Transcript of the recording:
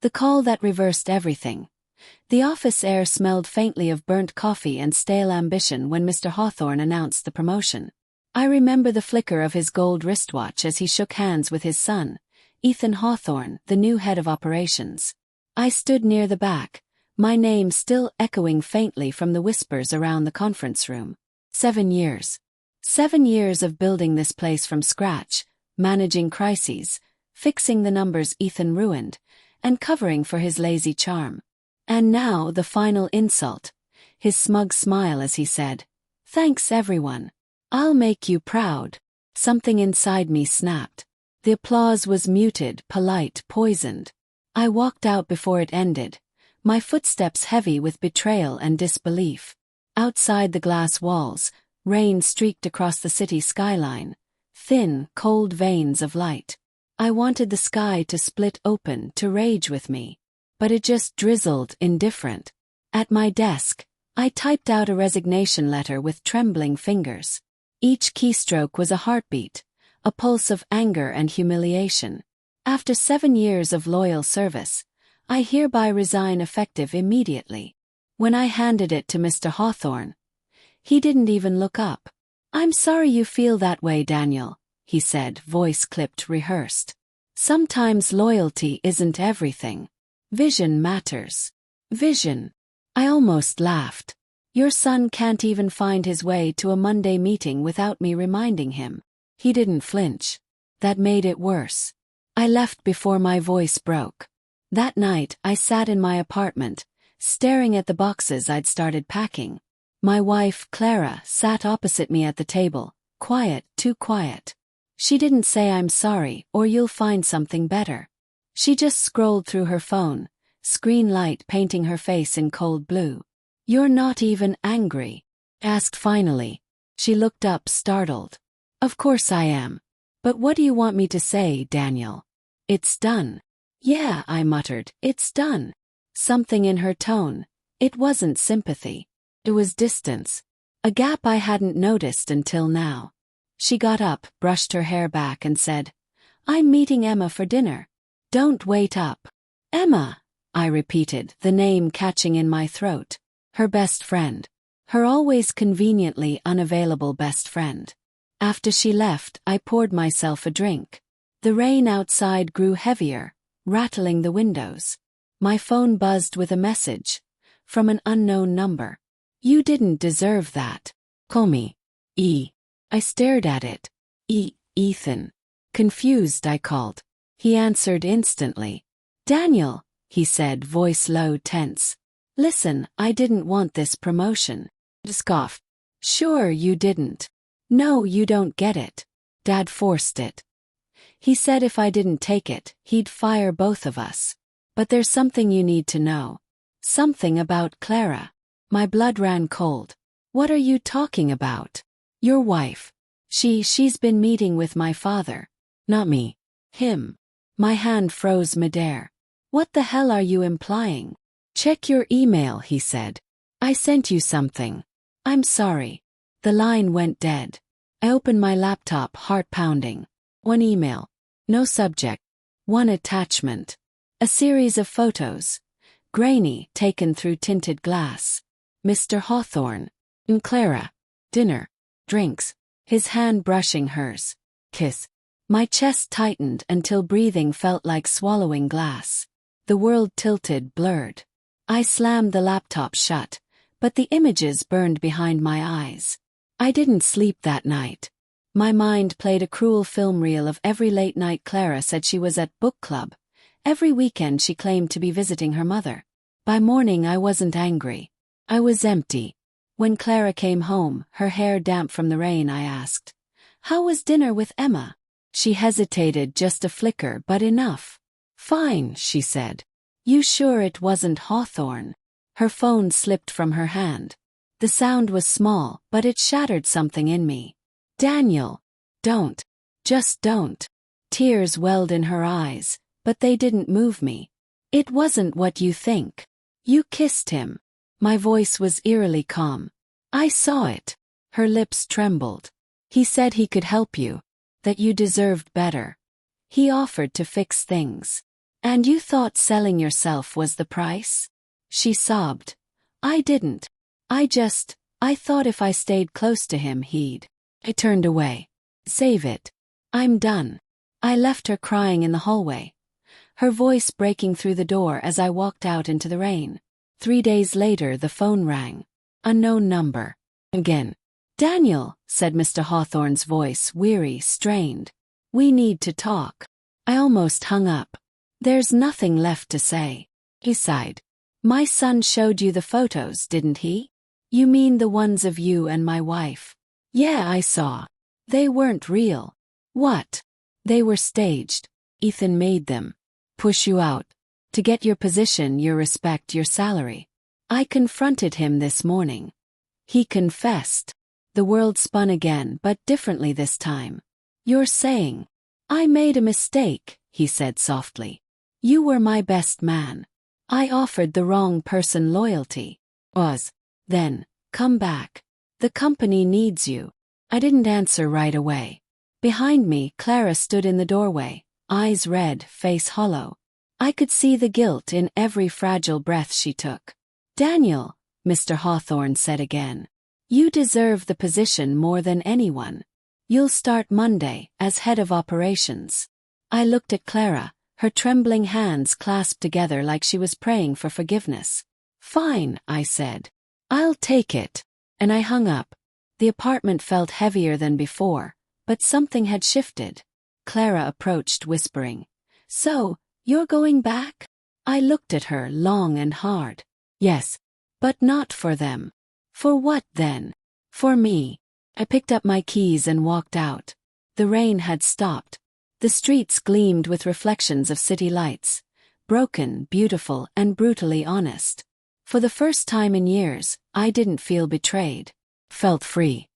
The call that reversed everything. The office air smelled faintly of burnt coffee and stale ambition when Mr. Hawthorne announced the promotion. I remember the flicker of his gold wristwatch as he shook hands with his son, Ethan Hawthorne, the new head of operations. I stood near the back, my name still echoing faintly from the whispers around the conference room. 7 years. 7 years of building this place from scratch, managing crises, fixing the numbers Ethan ruined, and covering for his lazy charm. And now the final insult, his smug smile as he said, "Thanks everyone. I'll make you proud." Something inside me snapped. The applause was muted, polite, poisoned. I walked out before it ended, my footsteps heavy with betrayal and disbelief. Outside the glass walls, rain streaked across the city skyline, thin, cold veins of light. I wanted the sky to split open, to rage with me. But it just drizzled, indifferent. At my desk, I typed out a resignation letter with trembling fingers. Each keystroke was a heartbeat, a pulse of anger and humiliation. After 7 years of loyal service, I hereby resign effective immediately. When I handed it to Mr. Hawthorne, he didn't even look up. "I'm sorry you feel that way, Daniel," he said, voice clipped, rehearsed. "Sometimes loyalty isn't everything. Vision matters." Vision. I almost laughed. Your son can't even find his way to a Monday meeting without me reminding him. He didn't flinch. That made it worse. I left before my voice broke. That night, I sat in my apartment, staring at the boxes I'd started packing. My wife, Clara, sat opposite me at the table, quiet, too quiet. She didn't say "I'm sorry" or "you'll find something better." She just scrolled through her phone, screen light painting her face in cold blue. "You're not even angry?" asked finally. She looked up, startled. "Of course I am. But what do you want me to say, Daniel?" "It's done." "Yeah," I muttered, "it's done." Something in her tone. It wasn't sympathy. It was distance. A gap I hadn't noticed until now. She got up, brushed her hair back and said, "I'm meeting Emma for dinner. Don't wait up." "Emma," I repeated, the name catching in my throat. Her best friend. Her always conveniently unavailable best friend. After she left, I poured myself a drink. The rain outside grew heavier, rattling the windows. My phone buzzed with a message. From an unknown number. "You didn't deserve that. Call me. E." I stared at it. Ethan." Confused, I called. He answered instantly. "Daniel," he said, voice low, tense. "Listen, I didn't want this promotion." Scoff. "Sure you didn't." "No, you don't get it. Dad forced it. He said if I didn't take it, he'd fire both of us. But there's something you need to know. Something about Clara." My blood ran cold. "What are you talking about?" "Your wife. She's been meeting with my father." "Not me. Him." My hand froze midair. "What the hell are you implying?" "Check your email," he said. "I sent you something." "I'm sorry." The line went dead. I opened my laptop, heart pounding. One email. No subject. One attachment. A series of photos. Grainy, taken through tinted glass. Mr. Hawthorne. And Clara. Dinner. Drinks. His hand brushing hers. Kiss. My chest tightened until breathing felt like swallowing glass. The world tilted, blurred. I slammed the laptop shut, but the images burned behind my eyes. I didn't sleep that night. My mind played a cruel film reel of every late night Clara said she was at book club. Every weekend she claimed to be visiting her mother. By morning I wasn't angry. I was empty. When Clara came home, her hair damp from the rain, I asked, "How was dinner with Emma?" She hesitated, just a flicker, but enough. "Fine," she said. "You sure it wasn't Hawthorne?" Her phone slipped from her hand. The sound was small, but it shattered something in me. "Daniel, don't. Just don't." Tears welled in her eyes, but they didn't move me. "It wasn't what you think. You kissed him." My voice was eerily calm. "I saw it." Her lips trembled. "He said he could help you. That you deserved better. He offered to fix things. And you thought selling yourself was the price? She sobbed. I didn't. I thought if I stayed close to him he'd. I turned away. Save it. I'm done. I left her crying in the hallway, her voice breaking through the door as I walked out into the rain. 3 days later the phone rang. Unknown number. Again. Daniel, said Mr. Hawthorne's voice, weary, strained. We need to talk. I almost hung up. There's nothing left to say. He sighed. My son showed you the photos, didn't he? You mean the ones of you and my wife? Yeah, I saw. They weren't real. What? They were staged. Ethan made them. Push you out. To get your position, your respect, your salary. I confronted him this morning. He confessed. The world spun again, but differently this time. You're saying, I made a mistake, he said softly. You were my best man. I offered the wrong person loyalty. Then, come back. The company needs you. I didn't answer right away. Behind me, Clara stood in the doorway, eyes red, face hollow. I could see the guilt in every fragile breath she took. Daniel, Mr. Hawthorne said again. You deserve the position more than anyone. You'll start Monday as head of operations. I looked at Clara, her trembling hands clasped together like she was praying for forgiveness. Fine, I said. I'll take it. And I hung up. The apartment felt heavier than before, but something had shifted. Clara approached, whispering, So, you're going back? I looked at her long and hard. Yes, but not for them. For what then? For me. I picked up my keys and walked out. The rain had stopped. The streets gleamed with reflections of city lights, broken, beautiful, and brutally honest. For the first time in years, I didn't feel betrayed. Felt free.